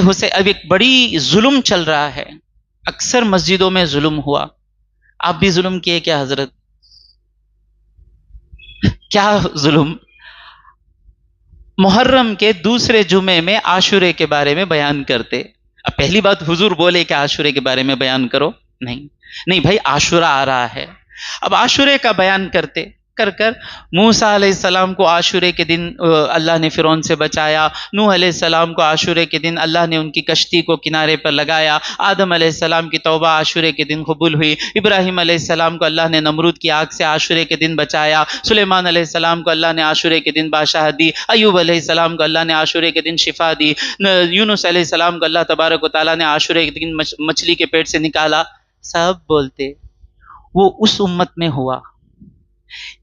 حسین اب ایک بڑی ظلم چل رہا ہے، اکثر مسجدوں میں ظلم ہوا. آپ بھی ظلم کیے کیا حضرت؟ کیا ظلم؟ محرم کے دوسرے جمعے میں عاشورے کے بارے میں بیان کرتے. اب پہلی بات حضور بولے کہ عاشورے کے بارے میں بیان کرو؟ نہیں نہیں بھائی، عاشورہ آ رہا ہے. اب عاشورے کا بیان کرتے کر موسیٰ علیہ السلام کو عاشورے کے دن اللہ نے فرعون سے بچایا، نوح علیہ السلام کو عاشورے کے دن اللہ نے ان کی کشتی کو کنارے پر لگایا، آدم علیہ السلام کی توبہ عاشورے کے دن قبول ہوئی، ابراہیم علیہ السلام کو اللہ نے نمرود کی آگ سے عاشورے کے دن بچایا، سلیمان علیہ السلام کو اللہ نے عاشورے کے دن بادشاہت دی، ایوب علیہ السلام کو اللہ نے عاشورے کے دن شفا دی، یونس علیہ السلام کو اللہ تبارک و تعالیٰ نے عاشورے کے دن مچھلی کے پیٹ سے نکالا. سب بولتے وہ اس امت میں ہوا.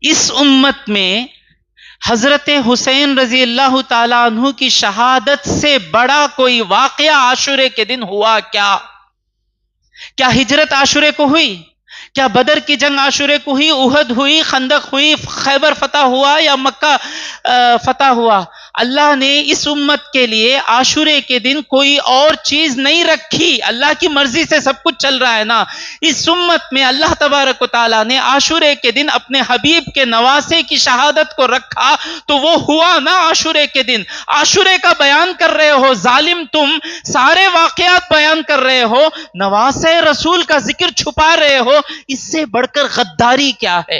اس امت میں حضرت حسین رضی اللہ تعالیٰ عنہ کی شہادت سے بڑا کوئی واقعہ عاشورے کے دن ہوا کیا؟ کیا ہجرت عاشورے کو ہوئی؟ کیا بدر کی جنگ عاشورے کو ہوئی؟ احد ہوئی؟ خندق ہوئی؟ خیبر فتح ہوا یا مکہ فتح ہوا؟ اللہ نے اس امت کے لیے عاشورے کے دن کوئی اور چیز نہیں رکھی. اللہ کی مرضی سے سب کچھ چل رہا ہے نا. اس امت میں اللہ تبارک و تعالیٰ نے عاشورے کے دن اپنے حبیب کے نواسے کی شہادت کو رکھا تو وہ ہوا نا عاشورے کے دن. عاشورے کا بیان کر رہے ہو ظالم، تم سارے واقعات بیان کر رہے ہو، نواسے رسول کا ذکر چھپا رہے ہو. اس سے بڑھ کر غداری کیا ہے؟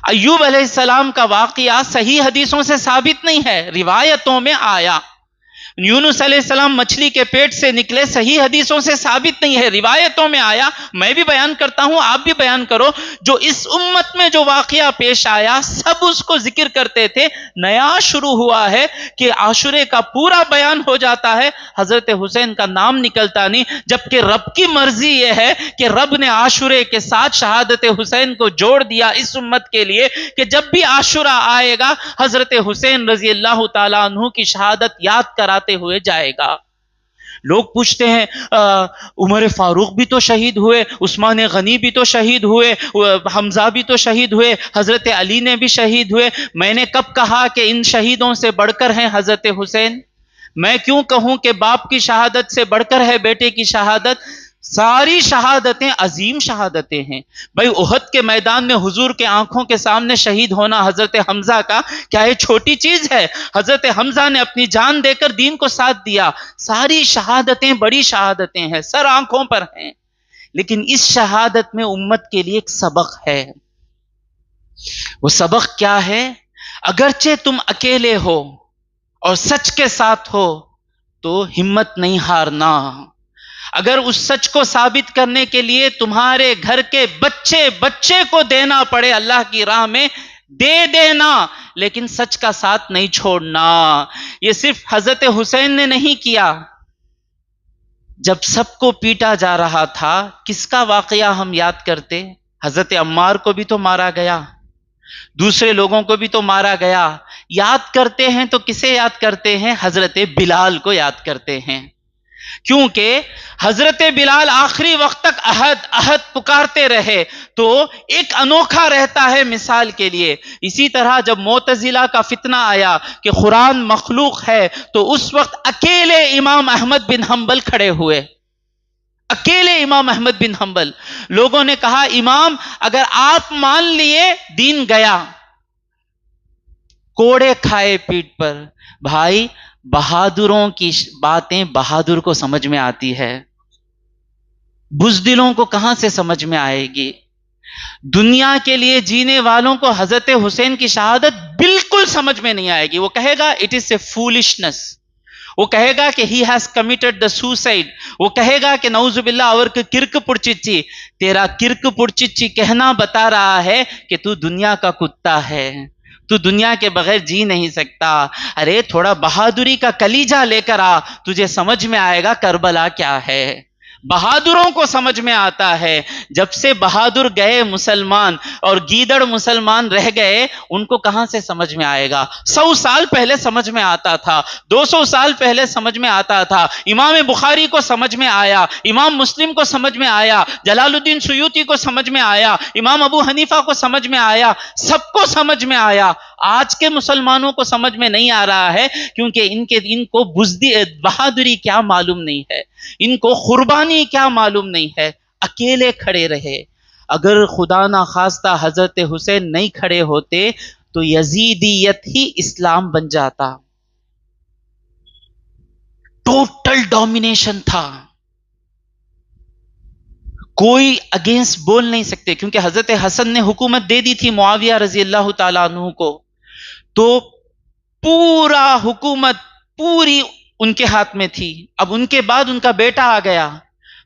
ایوب علیہ السلام کا واقعہ صحیح حدیثوں سے ثابت نہیں ہے، روایتوں میں آیا. یونس علیہ السلام مچھلی کے پیٹ سے نکلے، صحیح حدیثوں سے ثابت نہیں ہے، روایتوں میں آیا. میں بھی بیان کرتا ہوں، آپ بھی بیان کرو. جو اس امت میں جو واقعہ پیش آیا سب اس کو ذکر کرتے تھے. نیا شروع ہوا ہے کہ عاشورے کا پورا بیان ہو جاتا ہے، حضرت حسین کا نام نکلتا نہیں. جبکہ رب کی مرضی یہ ہے کہ رب نے عاشورے کے ساتھ شہادت حسین کو جوڑ دیا اس امت کے لیے کہ جب بھی عاشورہ آئے گا حضرت حسین رضی اللہ تعالیٰ عنہ کی شہادت یاد کراتے ہوئے جائے گا. لوگ پوچھتے ہیں عمر فاروق بھی تو شہید ہوئے، عثمان غنی بھی تو شہید ہوئے، حمزہ بھی تو شہید ہوئے، حضرت علی نے بھی شہید ہوئے. میں نے کب کہا کہ ان شہیدوں سے بڑھ کر ہیں حضرت حسین؟ میں کیوں کہوں کہ باپ کی شہادت سے بڑھ کر ہے بیٹے کی شہادت؟ ساری شہادتیں عظیم شہادتیں ہیں. بھائی احد کے میدان میں حضور کے آنکھوں کے سامنے شہید ہونا حضرت حمزہ کا کیا یہ چھوٹی چیز ہے؟ حضرت حمزہ نے اپنی جان دے کر دین کو ساتھ دیا. ساری شہادتیں بڑی شہادتیں ہیں، سر آنکھوں پر ہیں. لیکن اس شہادت میں امت کے لیے ایک سبق ہے. وہ سبق کیا ہے؟ اگرچہ تم اکیلے ہو اور سچ کے ساتھ ہو تو ہمت نہیں ہارنا. اگر اس سچ کو ثابت کرنے کے لیے تمہارے گھر کے بچے کو دینا پڑے اللہ کی راہ میں، دے دینا، لیکن سچ کا ساتھ نہیں چھوڑنا. یہ صرف حضرت حسین نے نہیں کیا. جب سب کو پیٹا جا رہا تھا کس کا واقعہ ہم یاد کرتے؟ حضرت عمار کو بھی تو مارا گیا، دوسرے لوگوں کو بھی تو مارا گیا. یاد کرتے ہیں تو کسے یاد کرتے ہیں؟ حضرت بلال کو یاد کرتے ہیں. کیونکہ حضرت بلال آخری وقت تک احد پکارتے رہے تو ایک انوکھا رہتا ہے مثال کے لیے. اسی طرح جب معتزلہ کا فتنہ آیا کہ قرآن مخلوق ہے تو اس وقت اکیلے امام احمد بن حنبل کھڑے ہوئے. اکیلے امام احمد بن حنبل. لوگوں نے کہا امام اگر آپ مان لیے دین گیا. کوڑے کھائے پیٹ پر. بھائی بہادروں کی باتیں بہادر کو سمجھ میں آتی ہے، بزدلوں کو کہاں سے سمجھ میں آئے گی؟ دنیا کے لیے جینے والوں کو حضرت حسین کی شہادت بالکل سمجھ میں نہیں آئے گی. وہ کہے گا اٹ از اے فولشنس. وہ کہے گا کہ he has committed the suicide. وہ کہے گا کہ نعوذ باللہ اور کرک پڑچچی. تیرا کرک پڑچچی کہنا بتا رہا ہے کہ تو دنیا کا کتا ہے، تو دنیا کے بغیر جی نہیں سکتا. ارے تھوڑا بہادری کا کلیجہ لے کر آ، تجھے سمجھ میں آئے گا کربلا کیا ہے. بہادروں کو سمجھ میں آتا ہے. جب سے بہادر گئے مسلمان اور گیدڑ مسلمان رہ گئے، ان کو کہاں سے سمجھ میں آئے گا؟ 100 سال پہلے سمجھ میں آتا تھا، 200 سال پہلے سمجھ میں آتا تھا. امام بخاری کو سمجھ میں آیا، امام مسلم کو سمجھ میں آیا، جلال الدین سیوطی کو سمجھ میں آیا، امام ابو حنیفہ کو سمجھ میں آیا، سب کو سمجھ میں آیا. آج کے مسلمانوں کو سمجھ میں نہیں آ رہا ہے، کیونکہ ان کو بہادری کیا معلوم نہیں ہے، ان کو قربانی کیا معلوم نہیں ہے، اکیلے کھڑے رہے۔ اگر خدا نہ خواستہ حضرت حسین نہیں کھڑے ہوتے تو یزیدیت ہی اسلام بن جاتا۔ ٹوٹل ڈومینیشن تھا، کوئی اگینسٹ بول نہیں سکتے، کیونکہ حضرت حسن نے حکومت دے دی تھی معاویہ رضی اللہ تعالیٰ عنہ کو، تو پورا حکومت پوری ان کے ہاتھ میں تھی۔ اب ان کے بعد ان کا بیٹا آ گیا،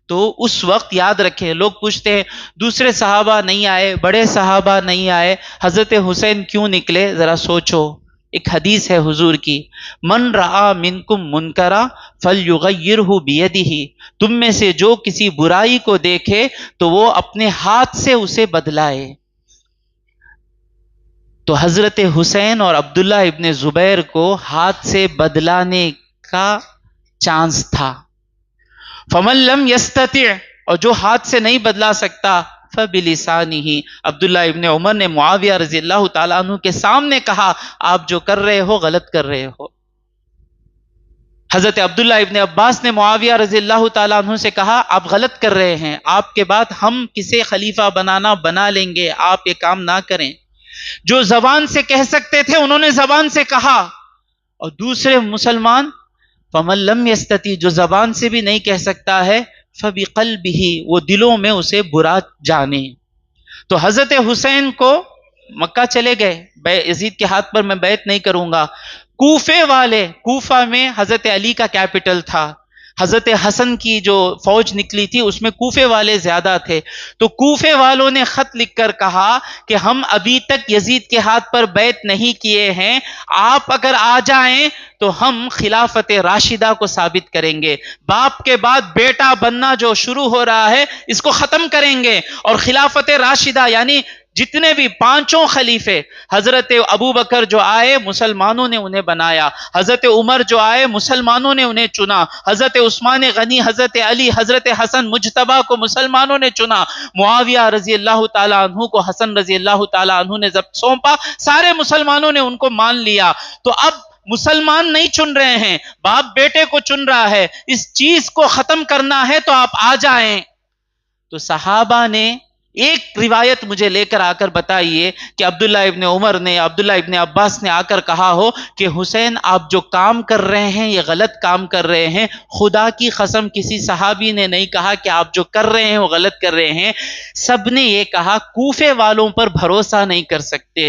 تو اس وقت یاد رکھیں، لوگ پوچھتے ہیں دوسرے صحابہ نہیں آئے، بڑے صحابہ نہیں آئے، حضرت حسین کیوں نکلے؟ ذرا سوچو، ایک حدیث ہے حضور کی، من رعا منکم منکرا فلیغیرہ بیدہ، تم میں سے جو کسی برائی کو دیکھے تو وہ اپنے ہاتھ سے اسے بدلائے۔ تو حضرت حسین اور عبداللہ ابن زبیر کو ہاتھ سے بدلانے کا چانس تھا۔ فمن لم یستطع، اور جو ہاتھ سے نہیں بدلا سکتا، فبلسانہ، عبداللہ ابن عمر نے معاویہ رضی اللہ تعالیٰ عنہ کے سامنے کہا آپ جو کر رہے ہو غلط کر رہے ہو۔ حضرت عبداللہ ابن عباس نے معاویہ رضی اللہ تعالیٰ عنہ سے کہا آپ غلط کر رہے ہیں، آپ کے بعد ہم کسے خلیفہ بنا لیں گے، آپ یہ کام نہ کریں۔ جو زبان سے کہہ سکتے تھے انہوں نے زبان سے کہا، اور دوسرے مسلمان فمن لم یستطع، جو زبان سے بھی نہیں کہہ سکتا ہے، فبقلبہ، وہ دلوں میں اسے برا جانے۔ تو حضرت حسین کو مکہ چلے گئے، یزید کے ہاتھ پر میں بیعت نہیں کروں گا۔ کوفے والے، کوفہ میں حضرت علی کا کیپٹل تھا، حضرت حسن کی جو فوج نکلی تھی اس میں کوفے والے زیادہ تھے، تو کوفے والوں نے خط لکھ کر کہا کہ ہم ابھی تک یزید کے ہاتھ پر بیعت نہیں کیے ہیں، آپ اگر آ جائیں تو ہم خلافت راشدہ کو ثابت کریں گے، باپ کے بعد بیٹا بننا جو شروع ہو رہا ہے اس کو ختم کریں گے، اور خلافت راشدہ یعنی جتنے بھی پانچوں خلیفے، حضرت ابو بکر جو آئے مسلمانوں نے انہیں بنایا، حضرت عمر جو آئے مسلمانوں نے انہیں چنا، حضرت عثمان غنی، حضرت علی، حضرت حسن مجتبی کو مسلمانوں نے چنا، معاویہ رضی اللہ تعالیٰ عنہ کو حسن رضی اللہ تعالیٰ عنہ نے جب سونپا سارے مسلمانوں نے ان کو مان لیا۔ تو اب مسلمان نہیں چن رہے ہیں، باپ بیٹے کو چن رہا ہے، اس چیز کو ختم کرنا ہے تو آپ آ جائیں۔ تو صحابہ نے ایک روایت مجھے لے کر آ کر بتائیے کہ عبداللہ ابن عمر نے، عبداللہ ابن عباس نے آ کر کہا ہو کہ حسین آپ جو کام کر رہے ہیں یہ غلط کام کر رہے ہیں۔ خدا کی قسم کسی صحابی نے نہیں کہا کہ آپ جو کر رہے ہیں وہ غلط کر رہے ہیں، سب نے یہ کہا کوفے والوں پر بھروسہ نہیں کر سکتے،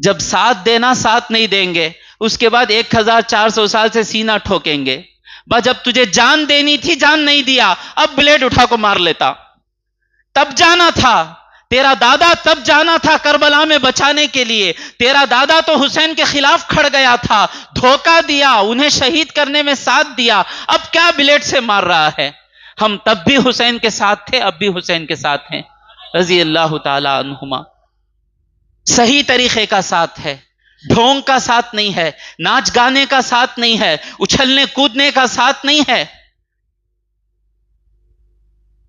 جب ساتھ دینا ساتھ نہیں دیں گے، اس کے بعد 1400 سال سے سینہ ٹھوکیں گے، بس جب تجھے جان دینی تھی جان نہیں دیا، اب بلیڈ اٹھا کو مار لیتا، تب جانا تھا، تیرا دادا تب جانا تھا کربلا میں بچانے کے لیے، تیرا دادا تو حسین کے خلاف کھڑ گیا تھا، دھوکہ دیا، انہیں شہید کرنے میں ساتھ دیا، اب کیا بلیڈ سے مار رہا ہے؟ ہم تب بھی حسین کے ساتھ تھے، اب بھی حسین کے ساتھ ہیں رضی اللہ تعالی عنہما۔ صحیح طریقے کا ساتھ ہے، ڈھونگ کا ساتھ نہیں ہے، ناچ گانے کا ساتھ نہیں ہے، اچھلنے کودنے کا ساتھ نہیں ہے،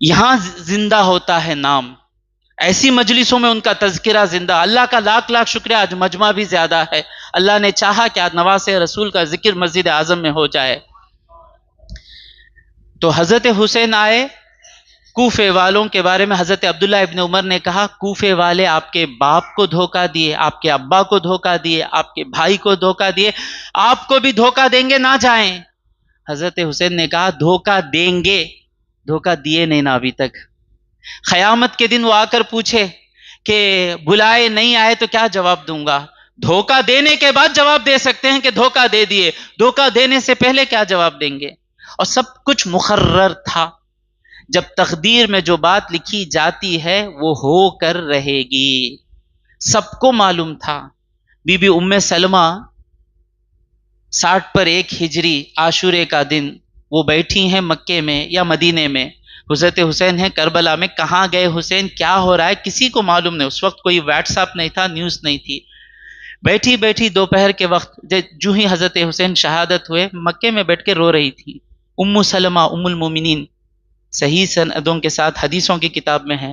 یہاں زندہ ہوتا ہے نام، ایسی مجلسوں میں ان کا تذکرہ زندہ۔ اللہ کا لاکھ لاکھ شکریہ آج مجمع بھی زیادہ ہے، اللہ نے چاہا کہ آج نواز رسول کا ذکر مسجد اعظم میں ہو جائے۔ تو حضرت حسین آئے، کوفے والوں کے بارے میں حضرت عبداللہ ابن عمر نے کہا کوفے والے آپ کے باپ کو دھوکہ دیے، آپ کے ابا کو دھوکہ دیے، آپ کے بھائی کو دھوکہ دیے، آپ کو بھی دھوکہ دیں گے، نہ جائیں۔ حضرت حسین نے کہا دھوکہ دیں گے، دھوکہ دیے نہیں نا ابھی تک۔ قیامت کے دن وہ آ کر پوچھے کہ بلائے نہیں آئے تو کیا جواب دوں گا؟ دھوکہ دینے کے بعد جواب دے سکتے ہیں کہ دھوکہ دے دیے، دھوکہ دینے سے پہلے کیا جواب دیں گے؟ اور سب کچھ مقرر تھا، جب تقدیر میں جو بات لکھی جاتی ہے وہ ہو کر رہے گی، سب کو معلوم تھا۔ بی بی ام سلمہ 60 پر 1 ہجری عاشورے کا دن وہ بیٹھی ہیں مکے میں یا مدینے میں، حضرت حسین ہیں کربلا میں، کہاں گئے حسین، کیا ہو رہا ہے، کسی کو معلوم نہیں، اس وقت کوئی واٹس ایپ نہیں تھا، نیوز نہیں تھی، بیٹھی بیٹھی دوپہر کے وقت جو ہی حضرت حسین شہادت ہوئے مکے میں بیٹھ کے رو رہی تھی۔ ام سلمہ ام المومنین، صحیح سندوں کے ساتھ حدیثوں کی کتاب میں ہے۔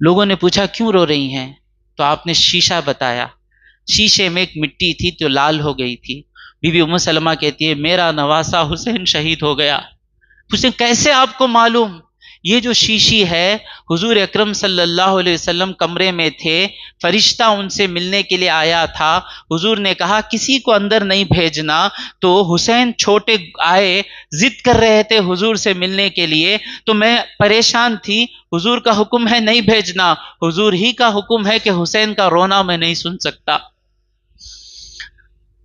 لوگوں نے پوچھا کیوں رو رہی ہیں؟ تو آپ نے شیشہ بتایا. شیشے میں ایک مٹی تھی جو لال ہو گئی تھی. بی بی ام سلمہ کہتی ہے میرا نواسا حسین شہید ہو گیا. حسین کیسے آپ کو معلوم؟ یہ جو شیشی ہے حضور اکرم صلی اللہ علیہ وسلم کمرے میں تھے, فرشتہ ان سے ملنے کے لیے آیا تھا. حضور نے کہا کسی کو اندر نہیں بھیجنا. تو حسین چھوٹے آئے, ضد کر رہے تھے حضور سے ملنے کے لیے, تو میں پریشان تھی. حضور کا حکم ہے نہیں بھیجنا, حضور ہی کا حکم ہے کہ حسین کا رونا میں نہیں سن سکتا,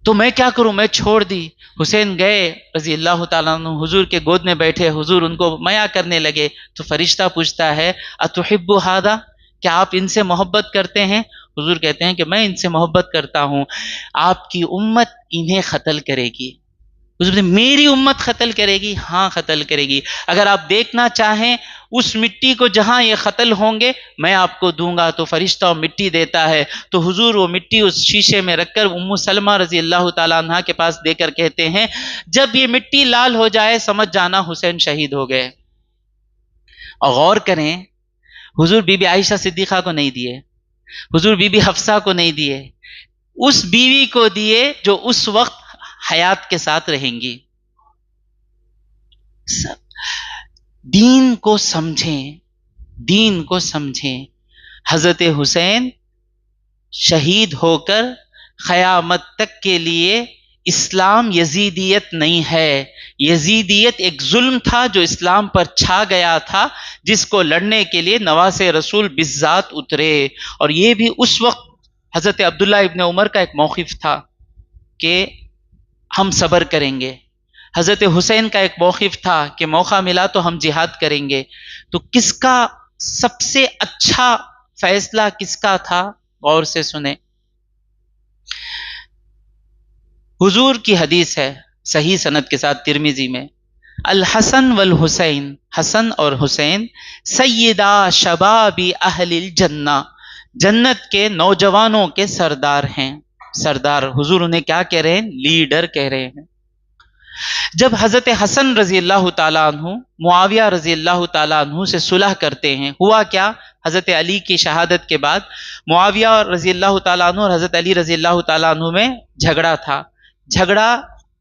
تو میں کیا کروں, میں چھوڑ دی. حسین گئے رضی اللہ تعالیٰ عنہ, حضور کے گود میں بیٹھے, حضور ان کو میاں کرنے لگے. تو فرشتہ پوچھتا ہے اتحب ھذا, کیا آپ ان سے محبت کرتے ہیں؟ حضور کہتے ہیں کہ میں ان سے محبت کرتا ہوں. آپ کی امت انہیں قتل کرے گی. حضور نے میری امت قتل کرے گی؟ ہاں قتل کرے گی. اگر آپ دیکھنا چاہیں اس مٹی کو جہاں یہ قتل ہوں گے میں آپ کو دوں گا. تو فرشتہ مٹی دیتا ہے. تو حضور وہ مٹی اس شیشے میں رکھ کر ام سلمہ رضی اللہ تعالیٰ عنہ کے پاس دے کر کہتے ہیں جب یہ مٹی لال ہو جائے سمجھ جانا حسین شہید ہو گئے. اور غور کریں, حضور بی بی عائشہ صدیقہ کو نہیں دیے, حضور بی بی حفصہ کو نہیں دیے, اس بیوی کو دیے جو اس وقت حیات کے ساتھ رہیں گی. دین کو سمجھیں, دین کو سمجھیں. حضرت حسین شہید ہو کر قیامت تک کے لیے, اسلام یزیدیت نہیں ہے. یزیدیت ایک ظلم تھا جو اسلام پر چھا گیا تھا, جس کو لڑنے کے لیے نواز رسول بالذات اترے. اور یہ بھی اس وقت حضرت عبداللہ ابن عمر کا ایک موقف تھا کہ ہم صبر کریں گے. حضرت حسین کا ایک موقف تھا کہ موقع ملا تو ہم جہاد کریں گے. تو کس کا سب سے اچھا فیصلہ کس کا تھا؟ غور سے سنیں. حضور کی حدیث ہے صحیح سند کے ساتھ ترمذی میں, الحسن والحسین, حسن اور حسین سیدہ شباب اہل الجنہ, جنت کے نوجوانوں کے سردار ہیں. سردار, حضور انہیں کیا کہہ رہے ہیں؟ لیڈر کہہ رہے ہیں. جب حضرت حسن رضی اللہ تعالیٰ عنہ معاویہ رضی اللہ تعالیٰ عنہ سے صلح کرتے ہیں, ہوا کیا؟ حضرت علی کی شہادت کے بعد معاویہ رضی اللہ تعالیٰ عنہ اور حضرت علی رضی اللہ تعالیٰ عنہ میں جھگڑا تھا. جھگڑا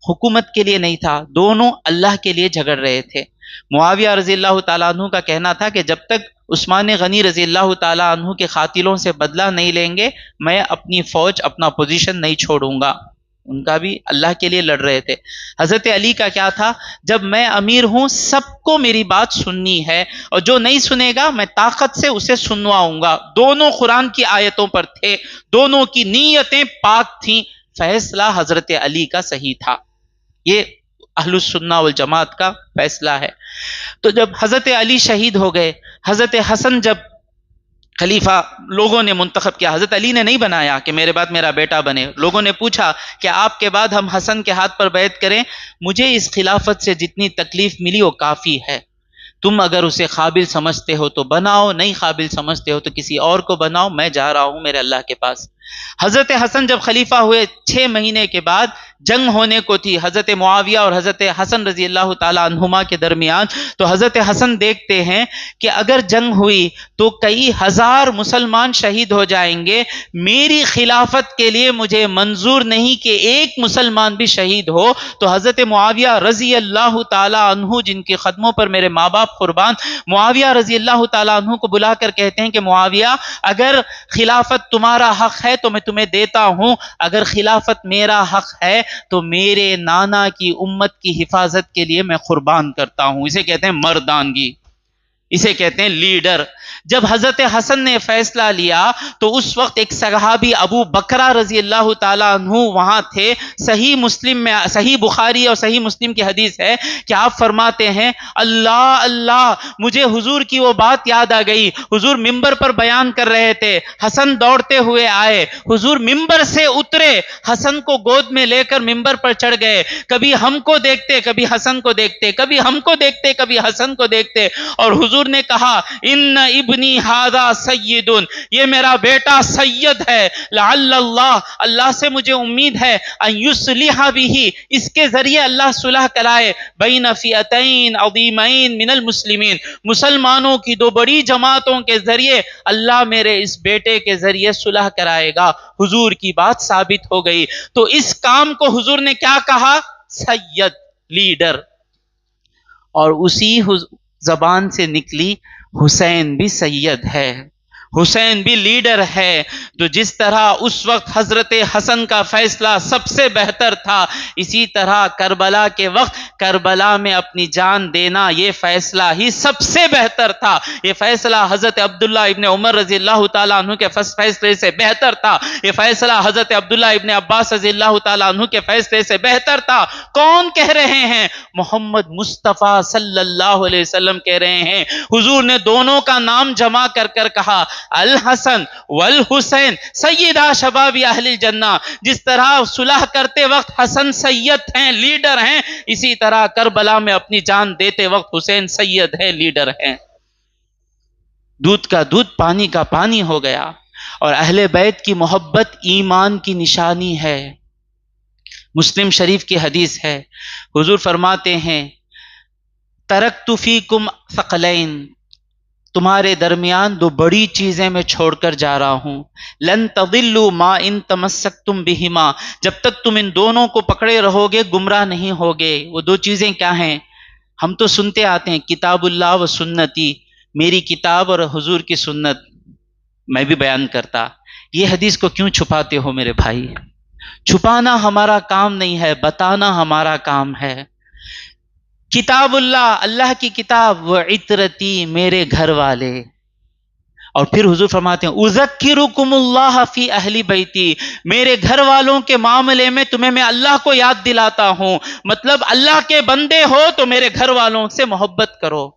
حکومت کے لیے نہیں تھا, دونوں اللہ کے لیے جھگڑ رہے تھے. معاویہ رضی اللہ تعالیٰ عنہ کا کہنا تھا کہ جب تک عثمان غنی رضی اللہ تعالیٰ عنہ کے قاتلوں سے بدلہ نہیں لیں گے میں اپنی فوج, اپنا پوزیشن نہیں چھوڑوں گا. ان کا بھی اللہ کے لیے لڑ رہے تھے. حضرت علی کا کیا تھا؟ جب میں امیر ہوں سب کو میری بات سننی ہے, اور جو نہیں سنے گا میں طاقت سے اسے سنواؤں گا. دونوں قرآن کی آیتوں پر تھے, دونوں کی نیتیں پاک تھیں. فیصلہ حضرت علی کا صحیح تھا. یہ اہل السنہ والجماعت کا فیصلہ ہے. تو جب حضرت علی شہید ہو گئے, حضرت حسن جب خلیفہ لوگوں نے منتخب کیا, حضرت علی نے نہیں بنایا کہ میرے بعد میرا بیٹا بنے. لوگوں نے پوچھا کہ آپ کے بعد ہم حسن کے ہاتھ پر بیعت کریں؟ مجھے اس خلافت سے جتنی تکلیف ملی وہ کافی ہے. تم اگر اسے قابل سمجھتے ہو تو بناؤ, نہیں قابل سمجھتے ہو تو کسی اور کو بناؤ, میں جا رہا ہوں میرے اللہ کے پاس. حضرت حسن جب خلیفہ ہوئے 6 مہینے کے بعد جنگ ہونے کو تھی حضرت معاویہ اور حضرت حسن رضی اللہ تعالی عنہما کے درمیان. تو حضرت حسن دیکھتے ہیں کہ اگر جنگ ہوئی تو کئی ہزار مسلمان شہید ہو جائیں گے, میری خلافت کے لیے مجھے منظور نہیں کہ ایک مسلمان بھی شہید ہو. تو حضرت معاویہ رضی اللہ تعالی عنہ, جن کے قدموں پر میرے ماں باپ قربان, معاویہ رضی اللہ تعالی عنہ کو بلا کر کہتے ہیں کہ معاویہ اگر خلافت تمہارا حق ہے تو میں تمہیں دیتا ہوں, اگر خلافت میرا حق ہے تو میرے نانا کی امت کی حفاظت کے لیے میں قربان کرتا ہوں. اسے کہتے ہیں مردانگی, اسے کہتے ہیں لیڈر. جب حضرت حسن نے فیصلہ لیا تو اس وقت ایک صحابی ابو بکرہ رضی اللہ تعالیٰ عنہ وہاں تھے. صحیح مسلم میں, صحیح بخاری اور صحیح مسلم کی حدیث ہے کہ آپ فرماتے ہیں اللہ اللہ, مجھے حضور کی وہ بات یاد آ گئی. حضور ممبر پر بیان کر رہے تھے, حسن دوڑتے ہوئے آئے, حضور ممبر سے اترے, حسن کو گود میں لے کر ممبر پر چڑھ گئے. کبھی ہم کو دیکھتے, کبھی حسن کو دیکھتے, کبھی ہم کو دیکھتے, کبھی حسن کو دیکھتے, اور حضور نے کہا ان ابنی ھذا سید، یہ میرا بیٹا سید ہے، لعل اللہ، اللہ سے مجھے امید ہے، ان یصلح بہ، اس کے ذریعے اللہ صلح کرائے، بین فئتین عظیمین من المسلمین، مسلمانوں کی دو بڑی جماعتوں کے ذریعے اللہ میرے اس بیٹے کے ذریعے صلح کرائے گا۔ حضور کی بات ثابت ہو گئی۔ تو اس کام کو حضور نے کیا کہا؟ سید، لیڈر۔ اور اسی زبان سے نکلی حسین بھی سید ہے، حسین بھی لیڈر ہے۔ تو جس طرح اس وقت حضرت حسن کا فیصلہ سب سے بہتر تھا، اسی طرح کربلا کے وقت کربلا میں اپنی جان دینا یہ فیصلہ ہی سب سے بہتر تھا۔ یہ فیصلہ حضرت عبداللہ ابن عمر رضی اللہ تعالیٰ عنہ کے فیصلے سے بہتر تھا۔ یہ فیصلہ حضرت عبداللہ ابن عباس رضی اللہ تعالیٰ عنہ کے فیصلے سے بہتر تھا۔ کون کہہ رہے ہیں؟ محمد مصطفیٰ صلی اللہ علیہ وسلم کہہ رہے ہیں۔ حضور نے دونوں کا نام جمع کر کہا، الحسن والحسین سیدہ شباب اہل الجنہ۔ جس طرح صلح کرتے وقت حسن سید ہیں، لیڈر ہیں، اسی طرح کربلا میں اپنی جان دیتے وقت حسین سید ہے، لیڈر ہیں۔ دودھ کا دودھ، پانی کا پانی ہو گیا۔ اور اہل بیت کی محبت ایمان کی نشانی ہے۔ مسلم شریف کی حدیث ہے، حضور فرماتے ہیں، ترکت فیکم ثقلین، تمہارے درمیان دو بڑی چیزیں میں چھوڑ کر جا رہا ہوں، لن تضلوا ما ان تمسکتم بہما، جب تک تم ان دونوں کو پکڑے رہو گے گمراہ نہیں ہوگے۔ وہ دو چیزیں کیا ہیں؟ ہم تو سنتے آتے ہیں، کتاب اللہ و سنتی، میری کتاب اور حضور کی سنت، میں بھی بیان کرتا۔ یہ حدیث کو کیوں چھپاتے ہو میرے بھائی؟ چھپانا ہمارا کام نہیں ہے، بتانا ہمارا کام ہے۔ کتاب اللہ، اللہ کی کتاب، و عطرتی، میرے گھر والے۔ اور پھر حضور فرماتے ہیں، اذکرکم اللہ فی اہل بیتی، میرے گھر والوں کے معاملے میں تمہیں میں اللہ کو یاد دلاتا ہوں۔ مطلب اللہ کے بندے ہو تو میرے گھر والوں سے محبت کرو،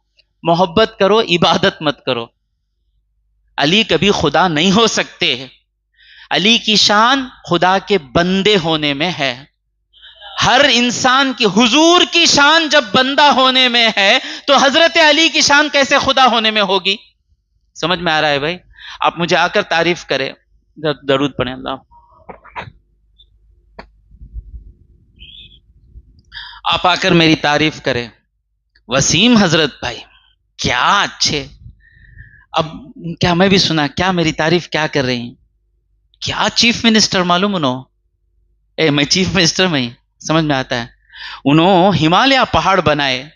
محبت کرو، عبادت مت کرو۔ علی کبھی خدا نہیں ہو سکتے، علی کی شان خدا کے بندے ہونے میں ہے۔ ہر انسان کی، حضور کی شان جب بندہ ہونے میں ہے تو حضرت علی کی شان کیسے خدا ہونے میں ہوگی؟ سمجھ میں آ رہا ہے بھائی؟ آپ مجھے آ کر تعریف کریں، درود پڑھیں اللہ۔ آپ آ کر میری تعریف کریں، وسیم حضرت بھائی کیا اچھے۔ اب کیا میں بھی سنا، کیا میری تعریف کیا کر رہی ہیں؟ کیا چیف منسٹر معلوم انہوں، میں چیف منسٹر میں ہی، سمجھ میں آتا ہے۔ انہوں ہمالیہ پہاڑ بنائے،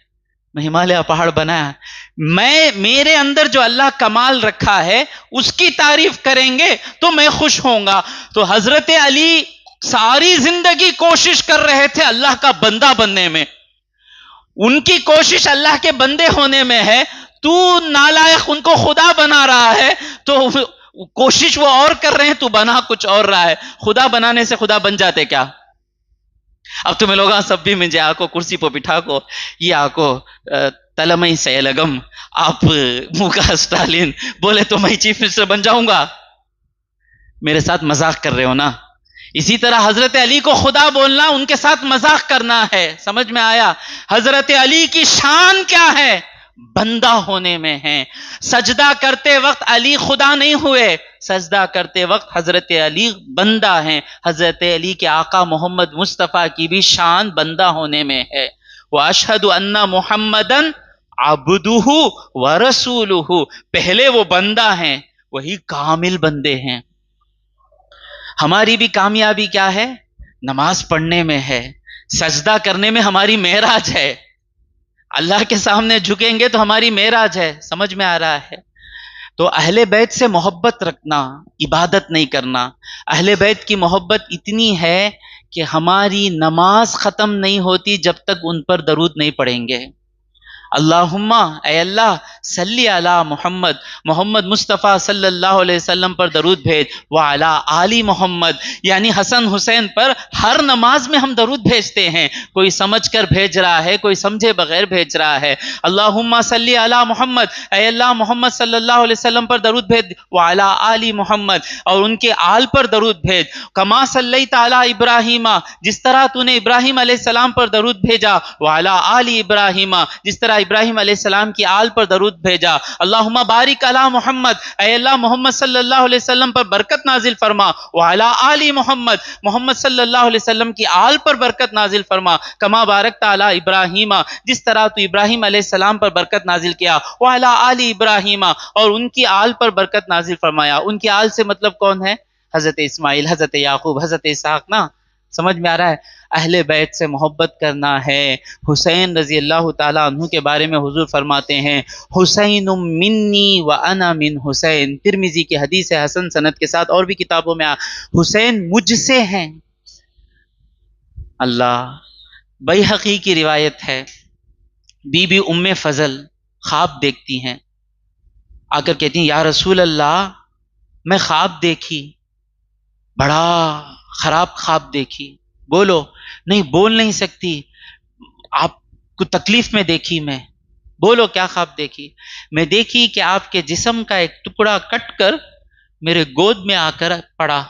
میں ہمالیہ پہاڑ بنایا، میں میرے اندر جو اللہ کمال رکھا ہے اس کی تعریف کریں گے تو میں خوش ہوں گا۔ تو حضرت علی ساری زندگی کوشش کر رہے تھے اللہ کا بندہ بننے میں، ان کی کوشش اللہ کے بندے ہونے میں ہے۔ تو نالائق ان کو خدا بنا رہا ہے، تو کوشش وہ اور کر رہے ہیں، تو بنا کچھ اور رہا ہے۔ خدا بنانے سے خدا بن جاتے کیا؟ اب تمہیں لوگاں سب بھی مجھے آکو کرسی پہ بٹھا کو، یہ آکو تلمئی سیلگم، آپ موکا اسٹالین بولے تو میں چیف منسٹر بن جاؤں گا؟ میرے ساتھ مذاق کر رہے ہو نا؟ اسی طرح حضرت علی کو خدا بولنا ان کے ساتھ مذاق کرنا ہے۔ سمجھ میں آیا؟ حضرت علی کی شان کیا ہے؟ بندہ ہونے میں ہے۔ سجدہ کرتے وقت علی خدا نہیں ہوئے، سجدہ کرتے وقت حضرت علی بندہ ہیں۔ حضرت علی کے آقا محمد مصطفیٰ کی بھی شان بندہ ہونے میں ہے۔ وَأَشْهَدُ أَنَّ مُحَمَّدًا عَبْدُهُ وَرَسُولُهُ، پہلے وہ بندہ ہیں، وہی کامل بندے ہیں۔ ہماری بھی کامیابی کیا ہے؟ نماز پڑھنے میں ہے، سجدہ کرنے میں ہماری معراج ہے۔ اللہ کے سامنے جھکیں گے تو ہماری معراج ہے۔ سمجھ میں آ رہا ہے؟ تو اہل بیت سے محبت رکھنا، عبادت نہیں کرنا۔ اہل بیت کی محبت اتنی ہے کہ ہماری نماز ختم نہیں ہوتی جب تک ان پر درود نہیں پڑھیں گے۔ اللہم، اے اللہ، صلی علی محمد، محمد مصطفیٰ صلی اللہ علیہ وسلم پر درود بھیج، وعلی آل محمد، یعنی حسن حسین پر ہر نماز میں ہم درود بھیجتے ہیں۔ کوئی سمجھ کر بھیج رہا ہے، کوئی سمجھے بغیر بھیج رہا ہے۔ اللہم صلی علی محمد، اے اللہ محمد صلی اللہ علیہ وسلم پر درود بھیج، وعلی آل محمد، اور ان کے آل پر درود بھیج۔ کما صلیت علی ابراہیم، جس طرح تو نے ابراہیم علیہ السلام پر درود بھیجا، وعلی آل ابراہیم، جس طرح ابراہیم علیہ السلام کی آل پر درود بھیجا، اللہم بارک علی محمد، اے اللہ محمد صلی اللہ علیہ وسلم پر برکت نازل فرما، وعلی آل محمد، محمد صلی اللہ علیہ وسلم کی آل پر برکت نازل فرما، کما بارکت علی ابراہیم، جس طرح تو ابراہیم علیہ السلام پر برکت نازل کیا، وعلی آل ابراہیم، اور ان کی آل پر برکت نازل فرمایا۔ ان کی آل سے مطلب کون ہے؟ حضرت اسماعیل، حضرت یعقوب، حضرت اسحاق نا، سمجھ میں آ رہا ہے؟ اہل بیت سے محبت کرنا ہے۔ حسین رضی اللہ تعالیٰ عنہ کے بارے میں حضور فرماتے ہیں، حسین منی وانا من حسین، ترمذی کی حدیث ہے حسن سند کے ساتھ، اور بھی کتابوں میں حسین مجھ سے ہیں۔ اللہ، بیہقی کی روایت ہے، بی بی ام فضل خواب دیکھتی ہیں، آ کر کہتی ہیں یا رسول اللہ میں خواب دیکھی، بڑا خراب خواب دیکھی۔ بولو، نہیں بول نہیں سکتی، آپ کو تکلیف میں دیکھی میں، بولو کیا خواب دیکھی؟ میں دیکھی کہ آپ کے جسم کا ایک ٹکڑا کٹ کر میرے گود میں آ کر پڑا۔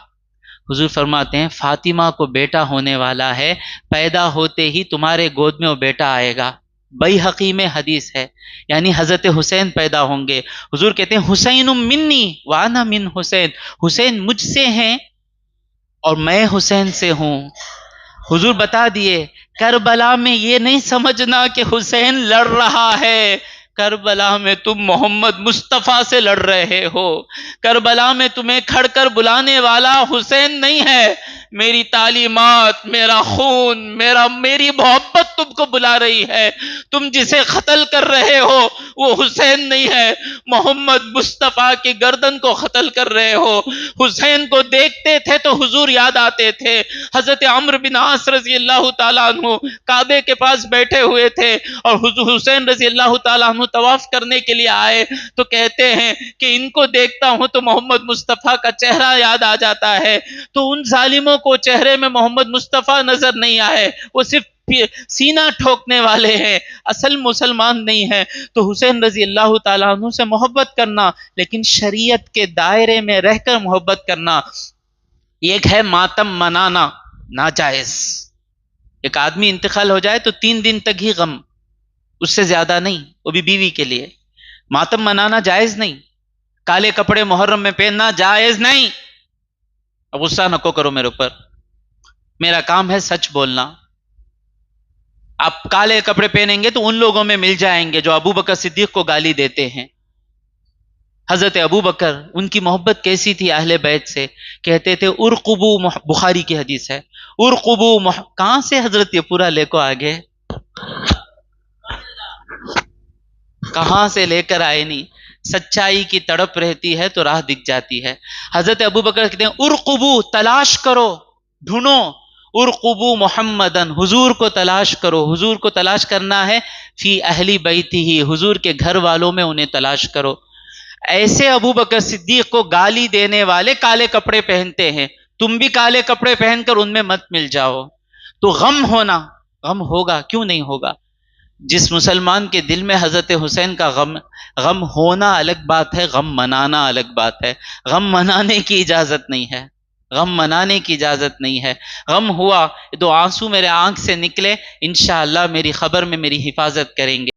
حضور فرماتے ہیں فاطمہ کو بیٹا ہونے والا ہے، پیدا ہوتے ہی تمہارے گود میں وہ بیٹا آئے گا۔ بیہقی میں حدیث ہے، یعنی حضرت حسین پیدا ہوں گے۔ حضور کہتے ہیں حسین منی وانا من حسین، حسین مجھ سے ہیں اور میں حسین سے ہوں۔ حضور بتا دیے کربلا میں یہ نہیں سمجھنا کہ حسین لڑ رہا ہے، کربلا میں تم محمد مصطفیٰ سے لڑ رہے ہو، کربلا میں تمہیں کھڑ کر بلانے والا حسین نہیں ہے، میری تعلیمات، میرا خون، میری محبت تم کو بلا رہی ہے۔ تم جسے قتل کر رہے ہو وہ حسین نہیں ہے، محمد مصطفیٰ کی گردن کو قتل کر رہے ہو۔ حسین کو دیکھتے تھے تو حضور یاد آتے تھے۔ حضرت عمرو بن عاص رضی اللہ تعالیٰ عنہ کعبے کے پاس بیٹھے ہوئے تھے اور حسین رضی اللہ تعالیٰ عنہ طواف کرنے کے لیے آئے تو کہتے ہیں کہ ان کو دیکھتا ہوں تو محمد مصطفیٰ کا چہرہ یاد آ جاتا ہے۔ تو ان ظالموں کو چہرے میں محمد مصطفیٰ نظر نہیں آئے، وہ صرف سینہ ٹھوکنے والے ہیں، اصل مسلمان نہیں ہیں۔ تو حسین رضی اللہ تعالیٰ عنہ سے محبت کرنا، لیکن شریعت کے دائرے میں رہ کر محبت کرنا۔ ایک ہے ماتم منانا، ناجائز۔ ایک آدمی انتقال ہو جائے تو 3 دن تک ہی غم، اس سے زیادہ نہیں، وہ بھی بیوی کے لیے۔ ماتم منانا جائز نہیں، کالے کپڑے محرم میں پہننا جائز نہیں۔ اب غصہ نکو کرو میرے اوپر، میرا کام ہے سچ بولنا۔ آپ کالے کپڑے پہنیں گے تو ان لوگوں میں مل جائیں گے جو ابو بکر صدیق کو گالی دیتے ہیں۔ حضرت ابو بکر، ان کی محبت کیسی تھی اہل بیت سے، کہتے تھے ارقبو، بخاری کی حدیث ہے، ارقبو کہاں سے حضرت یہ پورا لے کو آگے، کہاں سے لے کر آئے نہیں، سچائی کی تڑپ رہتی ہے تو راہ دکھ جاتی ہے۔ حضرت ابو بکر کہتے ہیں ارقبو، تلاش کرو، ڈھونڈو، ارقبو محمدن، حضور کو تلاش کرو۔ حضور کو تلاش کرنا ہے فی اہلی بیتی ہی، حضور کے گھر والوں میں انہیں تلاش کرو۔ ایسے ابو بکر صدیق کو گالی دینے والے کالے کپڑے پہنتے ہیں، تم بھی کالے کپڑے پہن کر ان میں مت مل جاؤ۔ تو غم ہونا، غم ہوگا، کیوں نہیں ہوگا؟ جس مسلمان کے دل میں حضرت حسین کا غم ہونا الگ بات ہے، غم منانا الگ بات ہے۔ غم منانے کی اجازت نہیں ہے، غم منانے کی اجازت نہیں ہے۔ غم ہوا، 2 آنسو میرے آنکھ سے نکلے، انشاءاللہ میری خبر میں میری حفاظت کریں گے۔